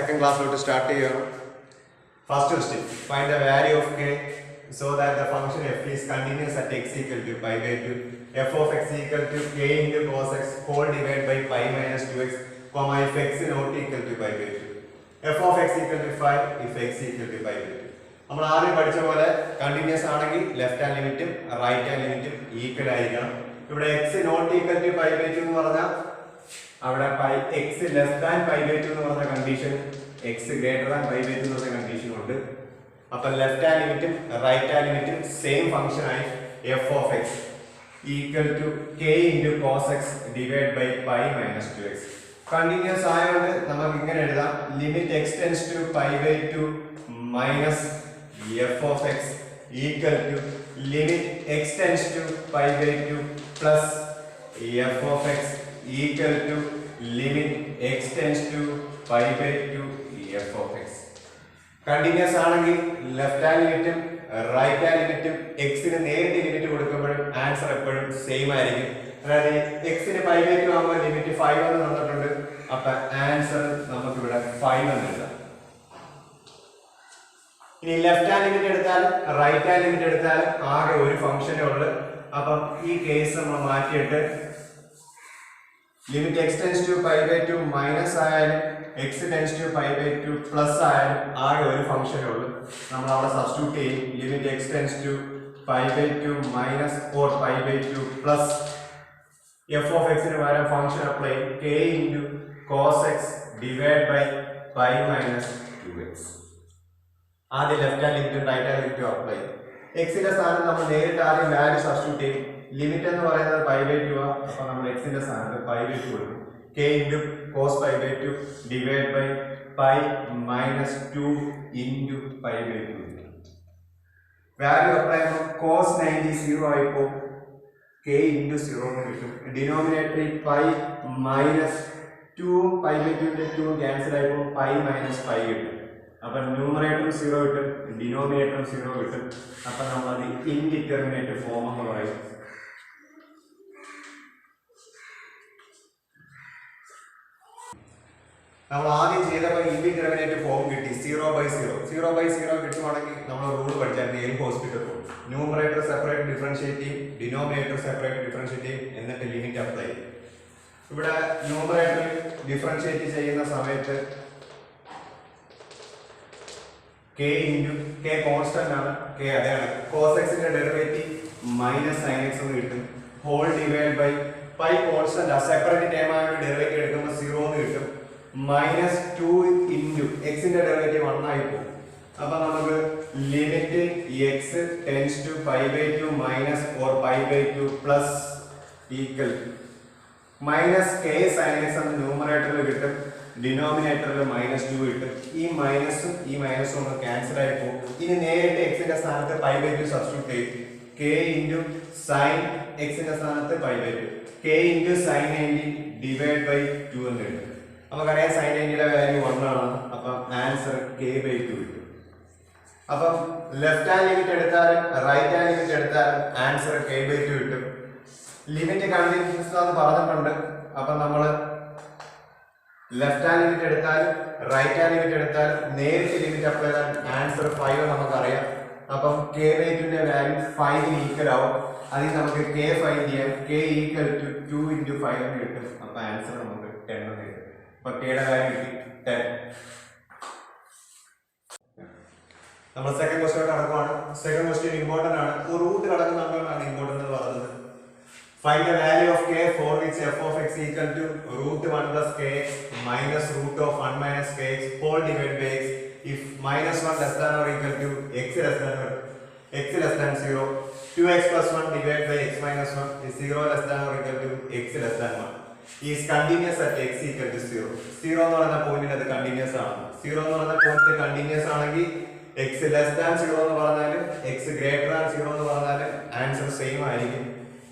second class to start here. First question, find the value of k so that the function f is continuous at x equal to pi by 2. F of x equal to k into cos x whole divided by pi minus 2x, comma if x not equal to pi by 2. F of x equal to 5 if x equal to pi by 2. നമ്മൾ ആദ്യം പഠിച്ച പോലെ continuous ആണെങ്കിൽ left hand ലിമിറ്റും right hand ലിമിറ്റും equal ആയിരിക്കണം. ഇവിടെ x not equal to pi by 2 എന്ന് പറഞ്ഞാൽ അവിടെ x less than pi by 2 എന്ന് പറഞ്ഞ condition x greater than pi by 2 എന്ന് പറഞ്ഞ കണ്ടീഷൻ ഉണ്ട്. അപ്പോൾ ലെഫ്റ്റ് ഹാൻഡ് ലിമിറ്റും റൈറ്റ് ഹാൻഡ് ലിമിറ്റും സെയിം ഫംഗ്ഷൻ ആയി f of x equal to k into cos x divided by pi minus 2x. Continuous ആയതുകൊണ്ട് നമുക്ക് ഇങ്ങനെ എഴുതാം, limit x tends to pi by 2 minus f of x equal to limit x tends to pi by 2 plus f of x equal to limit x tends to pi by 2 f of x. Continuous ആണെങ്കിൽ left hand ലിമിറ്റും right hand ലിമിറ്റും എക്സിന് നേരിട്ട് limit കൊടുക്കുമ്പോഴും answer എപ്പോഴും same ആയിരിക്കും. അതായത് എക്സിന് പൈ ബൈ 2 ആകുമ്പോൾ ലിമിറ്റ് 5 എന്ന് തന്നിട്ടുണ്ട്. അപ്പൊ ആൻസർ നമുക്ക് ഇവിടെ 5 എന്ന് എഴുതാം. ഇനി ലെഫ്റ്റ് ഹാൻഡ് ലിമിറ്റ് എടുത്താലും റൈറ്റ് ഹാൻഡ് ലിമിറ്റ് എടുത്താലും ആകെ ഒരു ഫംഗ്ഷനേ ഉള്ളൂ. അപ്പം ഈ കേസ് നമ്മൾ മാറ്റിയിട്ട് limit x tends to pi by 2 minus ആയാലും x tends to pi by 2 plus ആയാലും ആകെ ഒരു ഫംഗ്ഷനേ ഉള്ളൂ. നമ്മൾ അവിടെ സബ്സ്റ്റിറ്റ്യൂട്ട് ചെയ്യും. Limit x tends to pi by 2 minus 4 pi by 2 plus f of x ന് പകരം function apply k into cos x divide by pi minus 2x. ആദ്യം ലെഫ്റ്റ് ഹാൻഡ് ലിമിറ്റും റൈറ്റ് ഹാൻഡ് ലിമിറ്റും അപ്ലൈ ചെയ്യും. എക്സിന്റെ സ്ഥാനത്ത് നമ്മൾ നേരിട്ട് ആദ്യം വാല്യൂ സബ്സ്റ്റിറ്റ്യൂട്ട് ചെയ്യും. ലിമിറ്റ് എന്ന് പറയുന്നത് പൈ ബൈ 2 ആണ്. അപ്പൊ നമ്മൾ എക്സിന്റെ സ്ഥാനത്ത് പൈ ബൈ 2 കൊടുക്കും. k into cos pi by 2 divide by pi minus 2 into pi by 2. Value apply ചെയ്യുമ്പോൾ കോസ് 90 0 ആയിപ്പോ k ഇൻറ്റു 0 എന്ന് കിട്ടും. ഡിനോമിനേറ്ററിൽ pi minus 2 pi by 2 2 cancel ആയപ്പോൾ പൈ മൈനസ് 5 കിട്ടും. അപ്പൊ ന്യൂമറേറ്ററും 0 കിട്ടും, ഡിനോമിനേറ്ററും 0 കിട്ടും. അപ്പൊ നമ്മൾ അത് ഇൻഡിറ്റർമിനേറ്റ് ഫോം എന്ന് പറയും. നമ്മൾ ആദ്യം ചെയ്തപ്പോൾ ഇൻഡിറ്റർമിനേറ്റ് ഫോം കിട്ടി. 0/0 കിട്ടുവാണെങ്കിൽ നമ്മൾ റൂൾ പഠിച്ചായിരുന്നു L hospital rule. Numerator separate differentiate ചെയ്യും, ഡിനോമിനേറ്റർ സെപ്പറേറ്റ് ഡിഫറൻഷിയേറ്റ് ചെയ്യും, എന്നിട്ട് ലിമിറ്റ് അപ്ലൈ ചെയ്യും. ഇവിടെ ന്യൂമറേറ്റർ ഡിഫറൻഷിയേറ്റ് ചെയ്യുന്ന സമയത്ത് k ഇൻറ്റു k കോൺസ്റ്റന്റ് ആണ്, k അതാണ് cos x ന്റെ ഡെറിവേറ്റീവ് മൈനസ് sin x എന്ന് കിട്ടും. Whole divide by pi constant ആ സെപ്പറേറ്റ് ടേം ആയ ഡെറിവേറ്റീവ് എടുക്കുമ്പോൾ 0 എന്ന് കിട്ടും. മൈനസ് 2 ഇൻറ്റു എക്സിന്റെ ഡെറിവേറ്റീവ് 1 ആയി പോകും. അപ്പൊ നമുക്ക് limit x tends to pi by 2 minus 4 pi by 2 plus equal minus k sin x എന്ന് ന്യൂമറേറ്ററിൽ കിട്ടും, ഡിനോമിനേറ്ററിൽ മൈനസ് 2 കിട്ടും. ഈ മൈനസും ഒന്ന് ക്യാൻസൽ ആയി പോകും. ഇനി നേരിട്ട് എക്സിന്റെ സ്ഥാനത്ത് പൈ ബൈ 2 സബ്സ്റ്റിറ്റ്യൂട്ട് ചെയ്യും. k ഇൻറ്റു സൈൻ എക്സിന്റെ സ്ഥാനത്ത് pi by 2, k into sine 90 divide by 2 എന്ന് കിട്ടും. നമുക്കറിയാം സൈൻ 90യുടെ വാല്യൂ 1 ആണ്. അപ്പം ആൻസർ k ബൈ 2 കിട്ടും. അപ്പം ലെഫ്റ്റ് ഹാൻഡ് ലിമിറ്റ് എടുത്താലും റൈറ്റ് ഹാൻഡ് ലിമിറ്റ് എടുത്താലും ആൻസർ k ബൈ 2 കിട്ടും. ലിമിറ്റ് കണ്ടിന്യൂസ് ആണെന്ന് പറഞ്ഞിട്ടുണ്ട്. അപ്പം നമ്മൾ ലെഫ്റ്റ് ഹാൻഡ് ലിമിറ്റ് എടുത്താലും റൈറ്റ് ഹാൻഡ് ലിമിറ്റ് എടുത്താലും നേരിട്ട് ലിമിറ്റ് അപ്ലൈ ചെയ്താൽ ആൻസർ 5 നമുക്കറിയാം. അപ്പം k ബൈ 2ന്റെ വാല്യൂ 5 ഈക്വൽ ആവും. അതിൽ നമുക്ക് k ഫൈൻഡ് ചെയ്യാം. k ഈക്വൽ ടു 2 ഇൻറ്റു 5 എന്ന് കിട്ടും. അപ്പം ആൻസർ നമുക്ക് 10 എന്ന് കിട്ടും. അപ്പൊ kയുടെ വാല്യൂ കിട്ടി 10. നമ്മൾ സെക്കൻഡ് ക്വസ്റ്റ്യൻ കടക്കുവാണ്. സെക്കൻഡ് ക്വസ്റ്റ്യൻ ഇമ്പോർട്ടന്റ് ആണ്. റൂട്ട് കടക്കുന്നുണ്ടാണ് ഇമ്പോർട്ടന്റ് എന്ന് പറയുന്നത്. Find the value of k for which f of x equal to root 1 plus kx minus root of 1 minus kx whole divided by x if minus 1 less than or equal to x less than 0, 2x plus 1 divided by x minus 1 is 0 less than or equal to x less than 1 is continuous at x equal to 0. 0 എന്ന് പറയുന്ന പോയിന്റിൽ അത് continuous ആണ്. 0 എന്ന് പറയുന്ന point continuous ആണെങ്കിൽ x less than 0 എന്ന് പറഞ്ഞാലും x greater than 0 എന്ന് പറഞ്ഞാലും ആൻസർ സെയിം ആയിരിക്കും.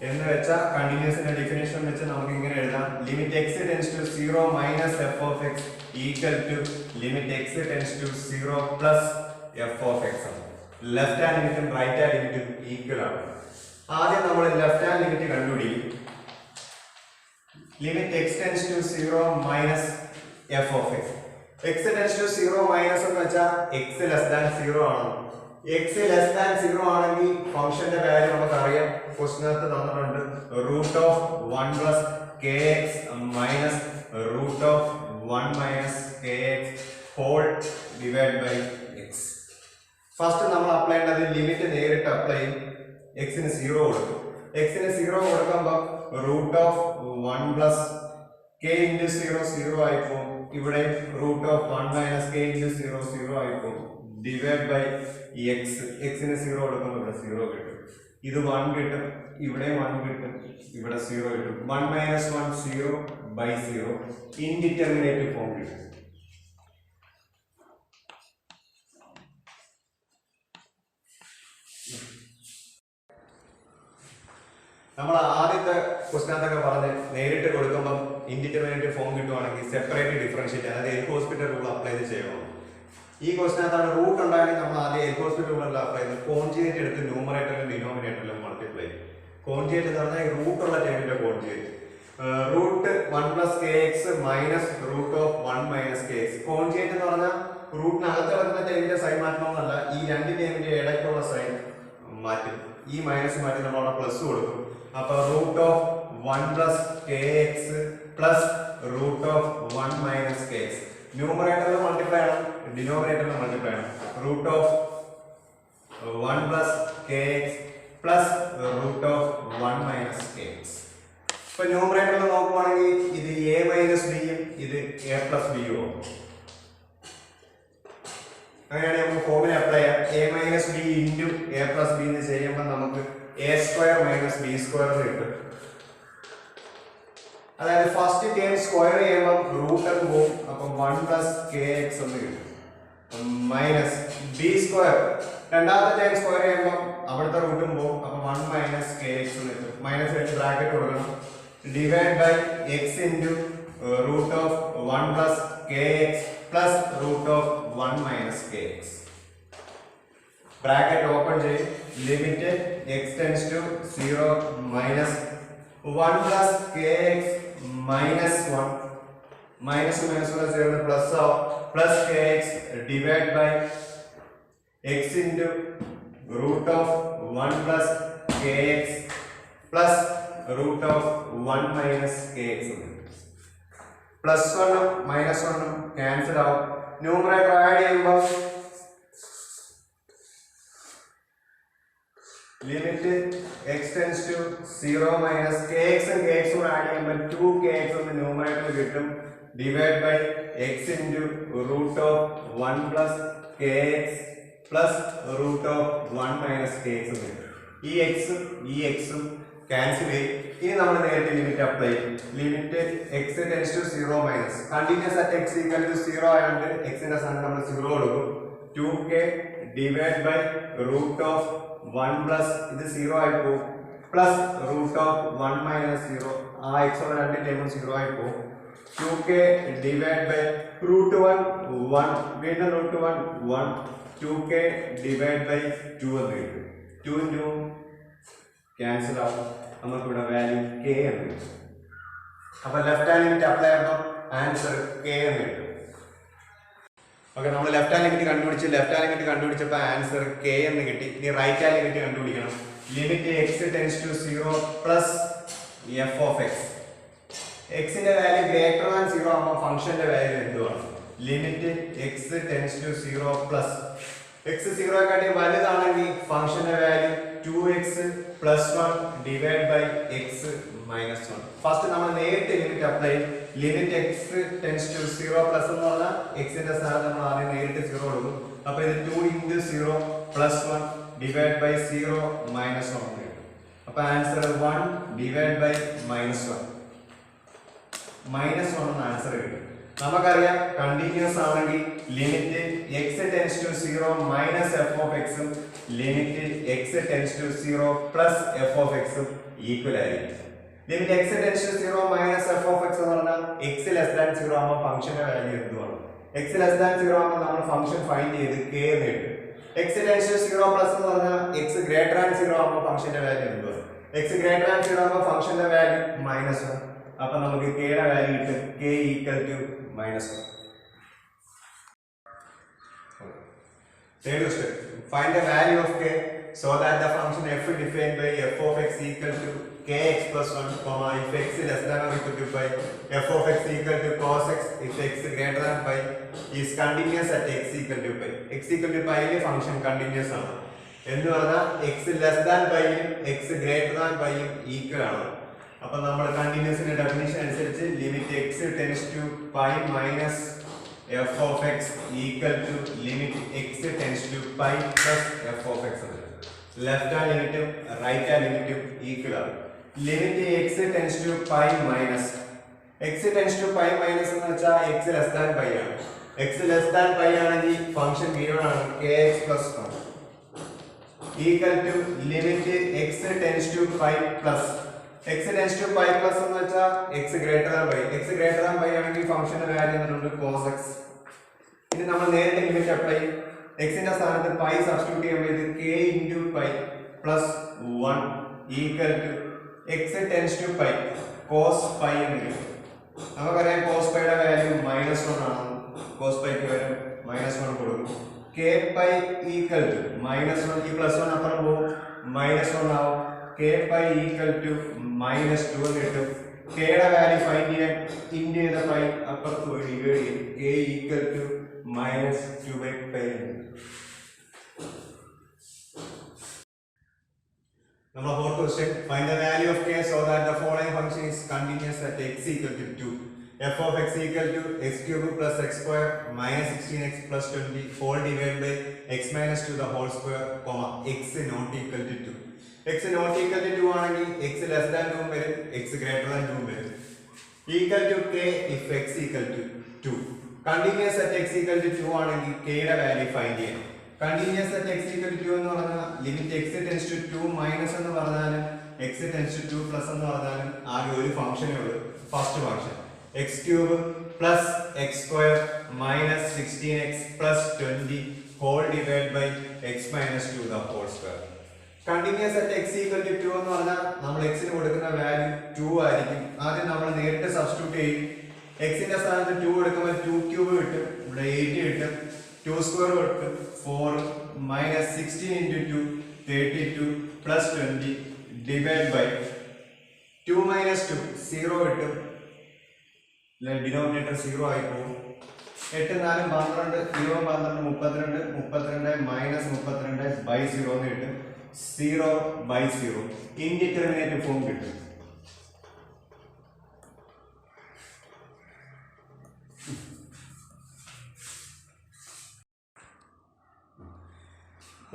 എന്ന് വെച്ചാൽ കണ്ടിന്യൂസിന്റെ ഡെഫിനിഷൻ വെച്ച് നമുക്ക് ഇങ്ങനെ എഴുതാം. Limit x tends to 0 minus f of x equal to limit x tends to 0 plus f of x ആണ്. ലെഫ്റ്റ് ഹാൻഡ് ലിമിറ്റും റൈറ്റ് ഹാൻഡ് ലിമിറ്റും ഈക്വൽ ആണ്. ആദ്യം നമ്മൾ ലെഫ്റ്റ് ഹാൻഡ് ലിമിറ്റ് കണ്ടുപിടിക്കും. limit x tends to 0 minus f of x. x tends to 0 minus എന്ന് വെച്ചാൽ x less than 0 ആണ്. x less than 0 ആണെങ്കിൽ ഫംഗ്ഷന്റെ വാല്യൂ നമുക്കറിയാം, ക്വസ്റ്റ്യനകത്ത് തന്നിട്ടുണ്ട് root of 1 plus kx minus root of 1 minus kx whole divided by x. First നമ്മൾ apply ചെയ്യേണ്ടത് limit നേരിട്ട് അപ്ലൈ ചെയ്യും. x ന് 0 കൊടുക്കും. x ന് 0 കൊടുക്കുമ്പോൾ root of 1 plus k into 0 0 ആയി പോകും. ഇവിടെ root of 1 minus k into 0 0 ആയി പോകും. Divide by x. x ന് 0 കൊടുക്കുമ്പോൾ ഇവിടെ 0 കിട്ടും. ഇത് 1 കിട്ടും, ഇവിടെ 1 കിട്ടും, ഇവിടെ 0 കിട്ടും. 1 minus 1 0 by 0 ഇൻഡിറ്റർമിനേറ്റ് ഫോം കിട്ടും. നമ്മൾ ആദ്യത്തെ ക്വസ്റ്റ്യനകത്തൊക്കെ പറഞ്ഞ് നേരിട്ട് കൊടുക്കുമ്പോൾ ഇൻഡിറ്റർമിനേറ്റ് ഫോം കിട്ടുവാണെങ്കിൽ സെപ്പറേറ്റ് ഡിഫറൻഷിയേറ്റ്, അതായത് എൽ ഹോസ്പിറ്റൽ റൂൾ അപ്ലൈ ചെയ്യണം. ഈ ക്വസ്റ്റ്യനകത്താണ് റൂട്ട് ഉണ്ടായെങ്കിൽ നമ്മൾ ആദ്യം എൽ ഹോസ്പിറ്റൽ റൂളെല്ലാം അപ്ലൈ ചെയ്ത് കോൺജുഗേറ്റ് എടുത്ത് ന്യൂമറേറ്ററിലും ഡിനോമിനേറ്ററിലും മൾട്ടിപ്ലൈ ചെയ്യും. കോൺജുഗേറ്റ് എന്ന് പറഞ്ഞാൽ റൂട്ടുള്ള ടേമിന്റെ conjugate. Root 1 plus kx minus root of 1 minus kx. Conjugate എന്ന് പറഞ്ഞാൽ റൂട്ടിനകത്ത് വരുന്ന ടേമിന്റെ സൈൻ മാറ്റണമെന്നല്ല, ഈ രണ്ട് ടേമിന്റെ ഇടയ്ക്കുള്ള സൈൻ മാറ്റും. ഈ മൈനസ് മാറ്റി നമ്മൾ അവിടെ പ്ലസ് കൊടുക്കും. അപ്പൊ root of 1 plus kx plus root of 1 minus kx. ന്യൂമറേറ്ററിൽ മൾട്ടിപ്ലൈ ആണ്, ഡിനോമിനേറ്ററിൽ മൾട്ടിപ്ലൈ ആണ്. Root of 1 plus kx plus root of 1 minus kx. ഇപ്പൊ ന്യൂമറേറ്ററിൽ നോക്കുവാണെങ്കിൽ ഇത് a minus b യും ഇത് a plus b യും ആവും. അങ്ങനെയാണെങ്കിൽ നമുക്ക് ഫോർമുല അപ്ലൈ ചെയ്യാം. a minus b into a plus b എന്ന് ചെയ്യുമ്പോൾ നമുക്ക് a square minus B square കിട്ടും. അതായത് ഫസ്റ്റ് ടേം സ്ക്വയർ ചെയ്യുമ്പോൾ റൂട്ട് ഒക്കെ പോകും. അപ്പം 1 plus kx എന്ന് കിട്ടും. മൈനസ് ബി സ്ക്വയർ രണ്ടാമത്തെ ടൈം സ്ക്വയർ ചെയ്യുമ്പോൾ അവിടുത്തെ റൂട്ടും പോകും. അപ്പം 1 minus kx എന്ന് കിട്ടും. മൈനസ് എടുത്ത് ബ്രാക്കറ്റ് കൊടുക്കണം. Divide by x into root of 1 plus kx plus root of 1 minus kx. Bracket open ചെയ്യും. Limit x tends to 0 minus 1 plus kx minus 1 minus minus ചേർന്ന് പ്ലസ് ആവും. Plus kx divide by x into root of 1 plus kx plus root of 1 minus kx. Plus 1 minus 1 cancel ആവും. Numerator add ചെയ്യുമ്പോൾ limit x tends to 0 minus kx kx കൂടെ add ചെയ്യുമ്പോൾ 2kx എന്ന് numerator കിട്ടും. Divide by x into root of 1 plus kx plus root of 1 minus kx കിട്ടും. ഈ എക്സും cancel ചെയ്യും. ഇനി നമ്മൾ നേരത്തെ ലിമിറ്റ് അപ്ലൈ ചെയ്യും. Limit x tends to 0 minus continuous at x equal to 0 ആയതുകൊണ്ട് x ന്റെ സ്ഥാനത്ത് നമ്മൾ 0 കൊടുക്കും. 2k divide by root of 1 plus ഇത് 0 ആയി പോകും. പ്ലസ് റൂട്ട് ഓഫ് 1 minus 0 ആ x ഉള്ള രണ്ട് ടൈമും 0 ആയി പോകും. 2k ഡിവൈഡ് ബൈ റൂട്ട് 1 1 വീണ്ടും റൂട്ട് 1 1 2k ഡിവൈഡ് ബൈ 2 എന്ന് കിട്ടും. 2 2 ക്യാൻസൽ ആവും. നമുക്കിവിടെ വാല്യൂ k എന്ന് കിട്ടും. അപ്പൊ ലെഫ്റ്റ് ഹാൻഡ് ലിമിറ്റ് അപ്ലൈ ചെയ്യുമ്പോൾ ആൻസർ k എന്ന് കിട്ടും. ഓക്കെ, നമ്മൾ ലെഫ്റ്റ് ഹാൻഡ് ലിമിറ്റ് കണ്ടുപിടിച്ച് ലെഫ്റ്റ് ഹാൻഡ് ലിമിറ്റ് കണ്ടുപിടിച്ചപ്പോൾ ആൻസർ k എന്ന് കിട്ടി. ഇനി റൈറ്റ് ഹാൻഡ് ലിമിറ്റ് കണ്ടുപിടിക്കണം. Limit x tends to 0 plus f of x. എക്സിന്റെ വാല്യൂ ഗ്രേറ്റർ ദാൻ 0 ആകുമ്പോൾ ഫംഗ്ഷന്റെ വാല്യൂ എന്തുവാണ്? Limit x tends to 0 plus x 0 വലുതാണെങ്കിൽ ഫംഗ്ഷന്റെ value 2x plus 1 divide by x minus 1. First നമ്മൾ നേരിട്ട് ലിമിറ്റ് അപ്ലൈ ചെയ്യും. Limit x tends to 0 plus എന്ന് പറഞ്ഞാൽ എക്സിന്റെ സ്ഥാനത്ത് നമ്മൾ ആദ്യം നേരിട്ട് 0 കൊടുക്കും. അപ്പൊ ഇത് 2 into 0 plus 1 divide by 0 minus 1 കിട്ടും. അപ്പൊ answer 1 divide by minus 1 minus 1 answer കിട്ടും. നമുക്കറിയാം കണ്ടിന്യൂസ് ആണെങ്കിൽ limit x tends to 0 minus f of x ഉം limit x tends to 0 plus f of x ഉം ഈക്വൽ ആയിരിക്കും. Limit x tends to 0 minus f of x എന്ന് പറഞ്ഞാൽ x less than 0 ആകുമ്പോൾ ഫംഗ്ഷന്റെ വാല്യൂ എന്തുവാണ്? x ലെസ് ദാൻ 0 ആകുമ്പോൾ നമ്മൾ ഫംഗ്ഷൻ ഫൈൻഡ് ചെയ്ത് k എന്ന് കിട്ടും. x tends to 0 പ്ലസ് എന്ന് പറഞ്ഞാൽ x ഗ്രേറ്റർ ദാൻ 0 ആകുമ്പോൾ ഫംഗ്ഷന്റെ വാല്യൂ എന്തുവാണ്? x ഗ്രേറ്റർ ദാൻ 0 ആകുമ്പോൾ ഫംഗ്ഷന്റെ വാല്യൂ മൈനസ് 1. അപ്പൊ നമുക്ക് k യുടെ വാല്യൂ കിട്ടും k equal to minus 1. Third question. Find the value of k so that the function f defined by f of x equal to kx plus 1, comma, if x less than or equal to pi, f of x equal to cos x if x greater than pi is continuous at x equal to pi. X equal to pi ile function continuous ആണ്. എന്ന് പറഞ്ഞാൽ x less than pi യും x greater than pi യും equal ആണ്. അപ്പോൾ നമ്മൾ കണ്ടിന്യൂസിന്റെ definition അനുസരിച്ച് limit x tends to pi minus f of x equal to limit x tends to pi plus f of x. Left hand limit right hand limit equal ആണ്. Limit x tends to pi minus x tends to pi minus എന്ന് വെച്ചാൽ x less than pi ആണ്. x less than pi ആണെങ്കിൽ function given ആണ് kx plus 1 equal to limit x tends to pi plus x tends to pi plus എന്ന് വെച്ചാൽ x greater than pi. x greater than pi ആണെങ്കിൽ ഫംഗ്ഷന്റെ value എന്നുണ്ട് cos x. ഇനി നമ്മൾ നേരത്തെ ലിമിറ്റ് അപ്ലൈ ചെയ്യും. x ന്റെ സ്ഥാനത്ത് pi സബ്സ്റ്റിറ്റ്യൂട്ട് ചെയ്യുമ്പോൾ ഇത് k into pi plus 1 equal to x tends to pi cos pi എന്ന് കിട്ടും. നമുക്കറിയാം cos pi യുടെ വാല്യൂ -1 ആണ്. cos pi ക്ക് വരും -1 കൊടുക്കും. k pi equal to -1 ഈ +1 അപ്പുറം പോകും -1 ആവും. k pi equal to -2 എന്ന് കിട്ടും. k യുടെ വാല്യൂ ഫൈൻഡ് ചെയ്യാൻ ഇൻഡ് ചെയ്ത pi അപ്പുറത്ത് പോയി ഡിവൈഡ് ചെയ്യും. k equal to -2/pi. Number 4 question. Find the value of k so that the following function is continuous at x equal to 2. f of x equal to x cube plus x square minus 16x plus 20 whole divided by x minus 2 the whole square, comma, x not equal to 2. x not equal to 2 ആണെങ്കിൽ x less than 2 വരും, x greater than 2 വരും. Equal to k if x equal to 2. Continuous at x equal to 2 ആണെങ്കിൽ k യുടെ value find ചെയ്യണം. Continuous at x equal to 2 എന്ന് പറഞ്ഞാൽ limit x tends to 2 minus എന്ന് പറഞ്ഞാലും x tends to 2 plus എന്ന് പറഞ്ഞാലും ആകെ ഒരു ഫംഗ്ഷനേ ഉള്ളൂ. First function x cube plus x square minus 16x plus 20 whole divided by x minus 2 the whole square. Continuous at x equal to 2 എന്ന് പറഞ്ഞാൽ നമ്മൾ x ന് കൊടുക്കുന്ന വാല്യൂ 2 ആയിരിക്കും. ആദ്യം നമ്മൾ നേരിട്ട് സബ്സ്റ്റിറ്റ്യൂട്ട് ചെയ്യും. x ന്റെ സ്ഥാനത്ത് 2 കൊടുക്കുമ്പോൾ 2 ക്യൂബ് കിട്ടും, ഇവിടെ 8 കിട്ടും, 2 സ്ക്വയർ കിട്ടും 4 minus 16 into 2 32 plus 20 divided by 2 minus 2 0 കിട്ടും, ഡിനോമിനേറ്റർ 0 ആയി പോകും. 8 4 12 0 12 32 32 മൈനസ് 32 ബൈ 0 എന്ന് കിട്ടും. 0 ബൈ 0 ഇൻഡിറ്റർമിനേറ്റ് ഫോം കിട്ടും.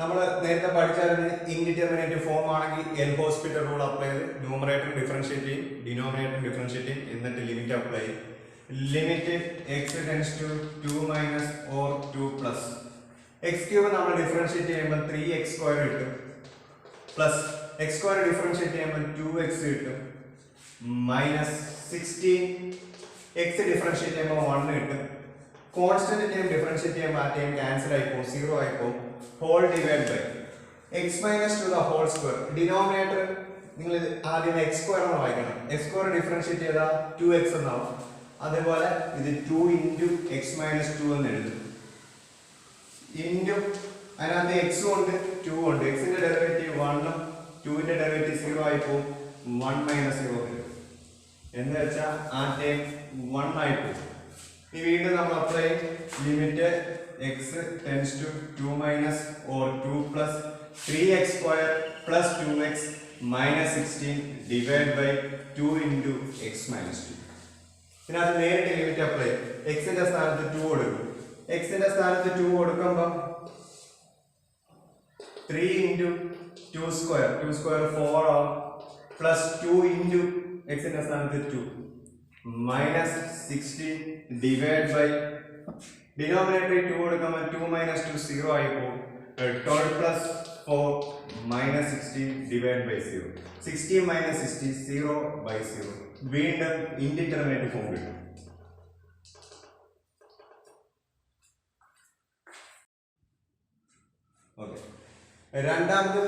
നമ്മൾ നേരത്തെ പഠിച്ചായിരുന്നു ഇൻഡിറ്റർമിനേറ്റ് ഫോം ആണെങ്കിൽ എൽ ഹോസ്പിറ്റൽ റൂൾ അപ്ലൈ ചെയ്ത് ന്യൂമറേറ്റർ ഡിഫറൻഷിയേറ്റ് ചെയ്യും, ഡിനോമിനേറ്റർ ഡിഫറൻഷിയേറ്റ് ചെയ്യും, എന്നിട്ട് ലിമിറ്റ് അപ്ലൈ ചെയ്യും. Limit x tends to 2 minus or 2 plus x cube നമ്മൾ ഡിഫറൻഷിയേറ്റ് ചെയ്യുമ്പോൾ 3x സ്ക്വയർ കിട്ടും, പ്ലസ് x സ്ക്വയർ ഡിഫറൻഷിയേറ്റ് ചെയ്യുമ്പോൾ 2x കിട്ടും, മൈനസ് 16 x ഡിഫറൻഷിയേറ്റ് ചെയ്യുമ്പോൾ 1 കിട്ടും. കോൺസ്റ്റന്റ് ടൈം ഡിഫറൻഷിയേറ്റ് ചെയ്യുമ്പോൾ ആ ടൈം ക്യാൻസൽ ആയി പോകും, 0 ആയി പോകും. Whole divide by x minus 2 the whole square. ഡിനോമിനേറ്റർ നിങ്ങൾ ആദ്യം x സ്ക്വയർ എന്ന് വായിക്കണം. x സ്ക്വയർ ഡിഫറൻഷിയേറ്റ് ചെയ്താൽ 2x എന്നാവും. അതേപോലെ ഇത് 2 into x minus 2 എന്ന് എഴുതും. ഇൻറ്റു അതിനകത്ത് x ഉണ്ട് 2 ഉണ്ട്. x ന്റെ ഡെറിവേറ്റീവ് 1 ഉം 2 ന്റെ ഡെറിവേറ്റീവ് 0 ആയി പോകും. 1 minus 0 വരും. എന്ന് വെച്ചാൽ ആ ടൈം 1 ആയി പോകും. ഈ വീണ്ടും നമ്മൾ apply limit x tends to 2 minus or 2 plus 3x square plus 2x minus 16 divided by 2 into x minus 2. ഇതിനകത്ത് നേരിട്ട് ലിമിറ്റ് അപ്ലൈ ചെയ്യും. x ന്റെ സ്ഥാനത്ത് 2 കൊടുക്കും. x ന്റെ സ്ഥാനത്ത് 2 കൊടുക്കുമ്പോൾ 3 into 2 square 4 ആവും, പ്ലസ് 2 into x ന്റെ സ്ഥാനത്ത് 2 മൈനസ് 16 ഡിവൈഡ് ബൈ ഡിനോമിനേറ്റർ 2 കൊടുക്കുമ്പോൾ 2 minus 2 0 ആയി പോകും. 12 plus 4 minus 16 divided by 0. 16 minus 60 0 by 0. വീണ്ടും ഇൻഡിറ്റർമിനേറ്റ് ഫോം കിട്ടും. ഓക്കെ, രണ്ടാമത്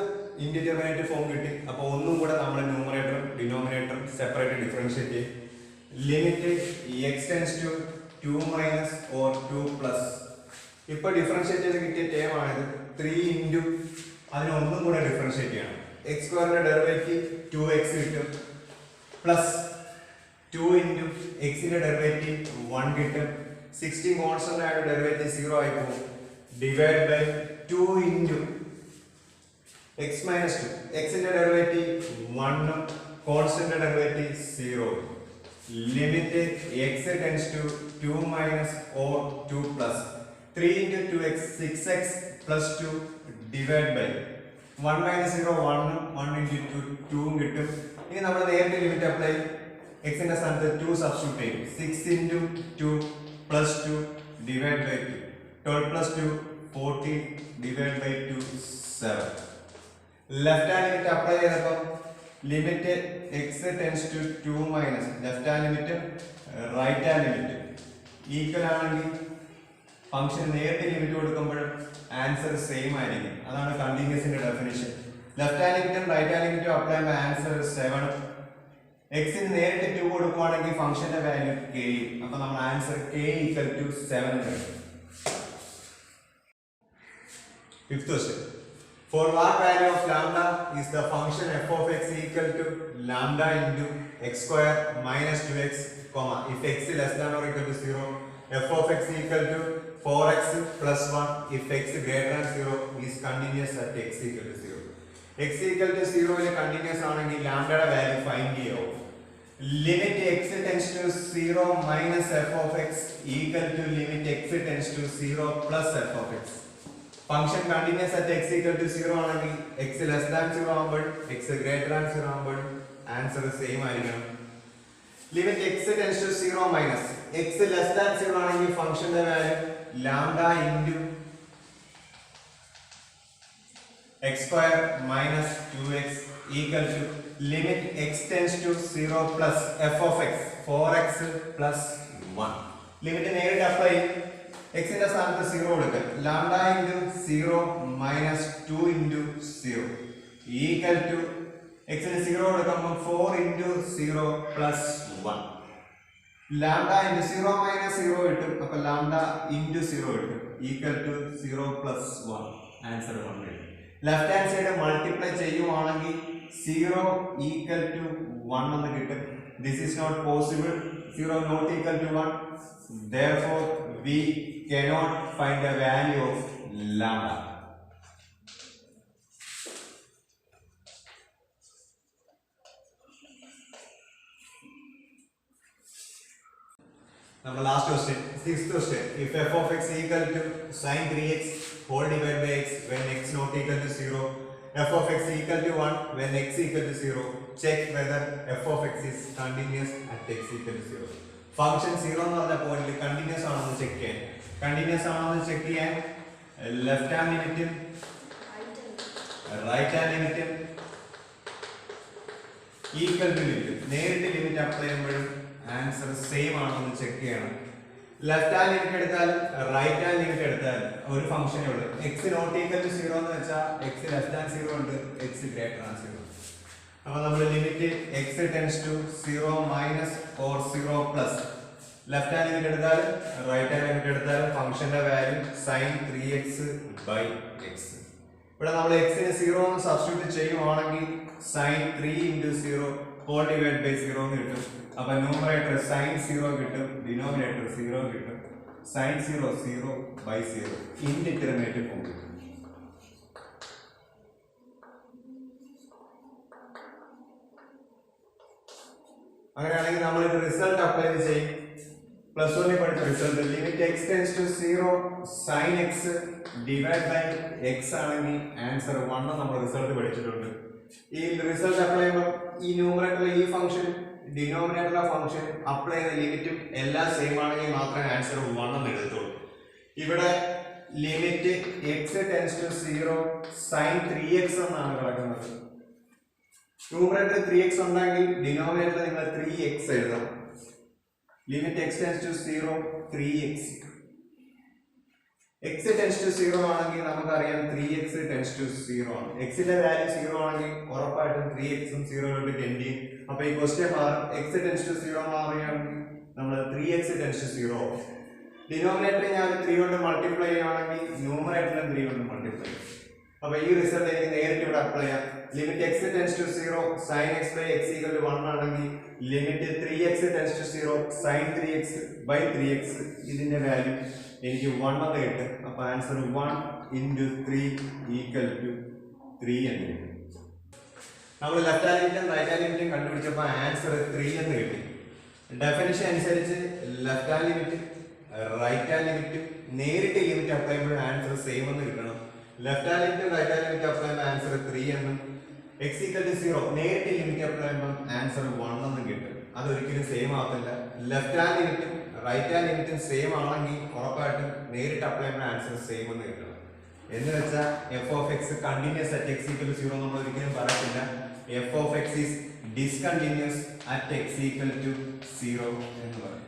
ഇൻഡിറ്റർമിനേറ്റ് ഫോം കിട്ടി. അപ്പോൾ ഒന്നും കൂടെ നമ്മൾ ന്യൂമറേറ്ററും ഡിനോമിനേറ്ററും സെപ്പറേറ്റ് ഡിഫറൻഷിയേറ്റ് ചെയ്യും. Limit x tends to 2 minus or 2 plus ഇപ്പോൾ ഡിഫറൻഷിയേറ്റ് ചെയ്ത് കിട്ടിയ ടേം ആണിത്. 3 ഇൻറ്റു അതിനെ ഒന്നും കൂടെ ഡിഫറൻഷിയേറ്റ് ചെയ്യണം. എക്സ് സ്ക്വയറിന്റെ ഡെറിവേറ്റീവ് 2x കിട്ടും, പ്ലസ് 2 ഇൻറ്റു എക്സിന്റെ ഡെറിവേറ്റീവ് 1 കിട്ടും. 16 കോൺസ്റ്റന്റ് ആയിട്ട് ഡെറിവേറ്റീവ് 0 ആയി പോകും. Divide by 2 into x minus 2, എക്സിന്റെ derivative 1 constant derivative 0. Limit x tends to 2 minus or 2 plus 3 into 2x 6x plus 2 divided by 1 minus 0 1 1 into 2 2 കിട്ടും. ഇനി നമ്മൾ നേരത്തെ ലിമിറ്റ് അപ്ലൈ x ന്റെ സ്ഥാനത്ത് 2 സബ്സ്റ്റിറ്റ്യൂട്ട് ചെയ്യും. 6 into 2 plus 2 divided by 2, 12 plus 2 14 divided by 2 7. Left hand limit apply ചെയ്തപ്പോൾ limit x tends to 2 minus left hand limit right hand limit equal ആണെങ്കിൽ function നേരത്തെ ലിമിറ്റ് കൊടുക്കുമ്പോഴും ആൻസർ സെയിം ആയിരിക്കും. അതാണ് കണ്ടിന്യൂസിന്റെ ഡെഫിനിഷൻ. ലെഫ്റ്റ് ഹാൻഡ് ലിമിറ്റും right hand ലിമിറ്റും apply ചെയ്യുമ്പോൾ ആൻസർ 7. എക്സിന് നേരിട്ട് 2 കൊടുക്കുവാണെങ്കിൽ ഫംഗ്ഷന്റെ വാല്യൂ k. അപ്പൊ നമ്മൾ ആൻസർ k ഈക്വൽ ടു 7 കിട്ടും. Fifth question. For what value of lambda is the function f of x equal to lambda into x square minus 2x, if x less than or equal to 0, f of x equal to 4x plus 1 if x greater than 0 is continuous at x equal to 0. x equal to 0 ൽ continuous ആണെങ്കിൽ ലാംഡയുടെ value find ചെയ്യാവും. Limit x tends to 0 minus f of x equal to limit x tends to 0 plus f of x. Function continuous at x equal to 0 ആണെങ്കിൽ x less than 0 ആകുമ്പോൾ x greater than 0 ആകുമ്പോൾ answer same ആയിരിക്കണം. Limit x tends to 0 minus x less than 0 ആണെങ്കിൽ ഫംഗ്ഷന്റെ value lambda into x square minus 2x equal to limit x tends to 0 plus f of x 4x plus 1. Limit നേരിട്ട് apply x ന്റെ സ്ഥാനത്ത് 0 കൊടുക്കുക. lambda into 0 minus 2 into 0 equal to x ന് 0 കൊടുക്കുമ്പോൾ 4 into 0 plus 1. lambda into 0 minus 0 കിട്ടും. അപ്പോൾ lambda into 0 കിട്ടും equal to 0 plus 1. Answer 1 കിട്ടും. ലെഫ്റ്റ് ഹാൻഡ് സൈഡ് മൾട്ടിപ്ലൈ ചെയ്യുവാണെങ്കിൽ 0 equal to 1 എന്ന് കിട്ടും. This is not possible. 0 not equal to 1. Therefore, we cannot find the value of lambda. Now last question, sixth question. If f of x equal to sin 3x whole divided by x when x not equal to 0, f of x equal to 1 when x equal to 0, check whether f of x is continuous at x equal to 0. Function 0 എന്ന് പറഞ്ഞ പോയിന്റിൽ continuous ആണോ എന്ന് check ചെയ്യാൻ. Continuous ആണോ എന്ന് check ചെയ്യാൻ left hand ലിമിറ്റും റൈറ്റ് ഹാൻഡ് ലിമിറ്റും ഈക്വൽ ടു ലിമിറ്റ് നേരിട്ട് ലിമിറ്റ് അപ്ലൈ ചെയ്യുമ്പോഴും ആൻസർ സെയിം ആണോ എന്ന് ചെക്ക് ചെയ്യണം. ലെഫ്റ്റ് ഹാൻഡ് ലിമിറ്റ് എടുത്താലും റൈറ്റ് ഹാൻഡ് ലിമിറ്റ് എടുത്താലും ഒരു ഫംഗ്ഷനേ ഉള്ളൂ. എക്സ് നോട്ട് ഈക്വൽ ടു 0 എന്ന് വെച്ചാൽ എക്സ് ലെസ് ദാൻ 0 ഉണ്ട്, എക്സ് ഗ്രേറ്റർ ദാൻ 0. അപ്പോൾ നമ്മൾ limit x tends to 0 minus or 0 plus left hand limit എടുത്താലും റൈറ്റ് ഹാൻഡ് ലിമിറ്റ് എടുത്താലും ഫംഗ്ഷന്റെ value sin 3x by x. ഇവിടെ നമ്മൾ എക്സിന് 0 എന്ന് സബ്സ്റ്റിറ്റ്യൂട്ട് ചെയ്യുവാണെങ്കിൽ sin 3 into 0 whole divided by 0 എന്ന് കിട്ടും. അപ്പൊ ന്യൂമറേറ്റർ sin 0 കിട്ടും, ഡിനോമിനേറ്റർ 0 കിട്ടും. sin 0 0 by 0 ഇൻഡിറ്റർമിനേറ്റ് ഫോം കിട്ടും. അങ്ങനെയാണെങ്കിൽ നമ്മൾ ഇത് റിസൾട്ട് അപ്ലൈ ചെയ്യും. പ്ലസ് 1 പഠിച്ച result limit x tends to 0 sin x divide by x ആണെങ്കിൽ ആൻസർ 1 നമ്മൾ റിസൾട്ട് പഠിച്ചിട്ടുണ്ട്. ഈ റിസൾട്ട് അപ്ലൈ ചെയ്യുമ്പോൾ ഈ ന്യൂമറേറ്ററിലെ ഈ ഫംഗ്ഷൻ ഡിനോമിനേറ്ററിലെ ഫംഗ്ഷൻ അപ്ലൈ ചെയ്യുന്ന ലിമിറ്റും എല്ലാം സെയിം ആണെങ്കിൽ മാത്രമേ ആൻസർ 1 എന്ന് എഴുതത്തുള്ളൂ. ഇവിടെ limit x tends to 0 sin 3x എന്നാണ് കിടക്കുന്നത്. ന്യൂമറേറ്റർ 3x ഉണ്ടെങ്കിൽ ഡിനോമിനേറ്ററിൽ നിങ്ങൾ 3x എഴുതണം. Limit x tends to 0 3x. x tends to 0 ആണെങ്കിൽ നമുക്കറിയാം 3x ടെൻസ് ടു 0 ആണ്. x ന്റെ വാല്യൂ 0 ആണെങ്കിൽ ഉറപ്പായിട്ടും 3x ഉം 0 ലോട്ട് ടെൻഡ് ചെയ്യും. അപ്പോൾ ഈ ക്വസ്റ്റ്യൻ മാറും. x ടെൻസ് ടു 0 മാറിയാണെങ്കിൽ നമ്മൾ 3x ടെൻസ് ടു 0 ആവും. ഡിനോമിനേറ്റർ ഞാൻ 3 കൊണ്ട് മൾട്ടിപ്ലൈ ചെയ്യുകയാണെങ്കിൽ ന്യൂമറേറ്ററിലും 3 കൊണ്ട് മൾട്ടിപ്ലൈ ചെയ്യും. അപ്പോൾ ഈ റിസൾട്ട് എനിക്ക് നേരിട്ട് ഇവിടെ അപ്ലൈ ചെയ്യാം. Limit x tends to 0 sin x by x equal to 1 ആണെങ്കിൽ limit 3x tends to 0 sin 3x by 3x ഇതിന്റെ വാല്യൂ എനിക്ക് 1 എന്ന് കിട്ടും. അപ്പോൾ ആൻസർ 1 into 3 equal to 3 എന്ന് കിട്ടും. നമ്മൾ ലെഫ്റ്റ് ഹാൻഡ് ലിമിറ്റും റൈറ്റ് ഹാൻഡ് ലിമിറ്റും കണ്ടുപിടിച്ചപ്പോൾ ആൻസർ 3 എന്ന് കിട്ടി. ഡെഫിനിഷൻ അനുസരിച്ച് ലെഫ്റ്റ് ഹാൻഡ് ലിമിറ്റും റൈറ്റ് ഹാൻഡ് ലിമിറ്റും നേരിട്ട് ലിമിറ്റ് അപ്ലൈ ചെയ്യുമ്പോൾ ആൻസർ സെയിം എന്ന് കിട്ടണം. ലെഫ്റ്റ് ഹാൻഡ് ലിമിറ്റും റൈറ്റ് ഹാൻഡ് ലിമിറ്റ് അപ്ലൈ ചെയ്യുമ്പോൾ ആൻസർ 3 എന്നും x equal to 0 നേരിട്ട് ലിമിറ്റ് അപ്ലൈ ചെയ്യുമ്പോൾ ആൻസർ 1 എന്നും കിട്ടും. അതൊരിക്കലും സെയിം ആകത്തില്ല. ലെഫ്റ്റ് ഹാൻഡ് ലിമിറ്റും റൈറ്റ് ഹാൻഡ് ലിമിറ്റും സെയിം ആണെങ്കിൽ ഉറപ്പായിട്ടും നേരിട്ട് അപ്ലൈ ചെയ്യുമ്പോൾ ആൻസർ സെയിം എന്ന് കിട്ടണം. എന്ന് വെച്ചാൽ f of x continuous at x equal to 0 നമ്മൾ ഒരിക്കലും പറയത്തില്ല. f of x is discontinuous at x equal to 0 എന്ന് പറയും.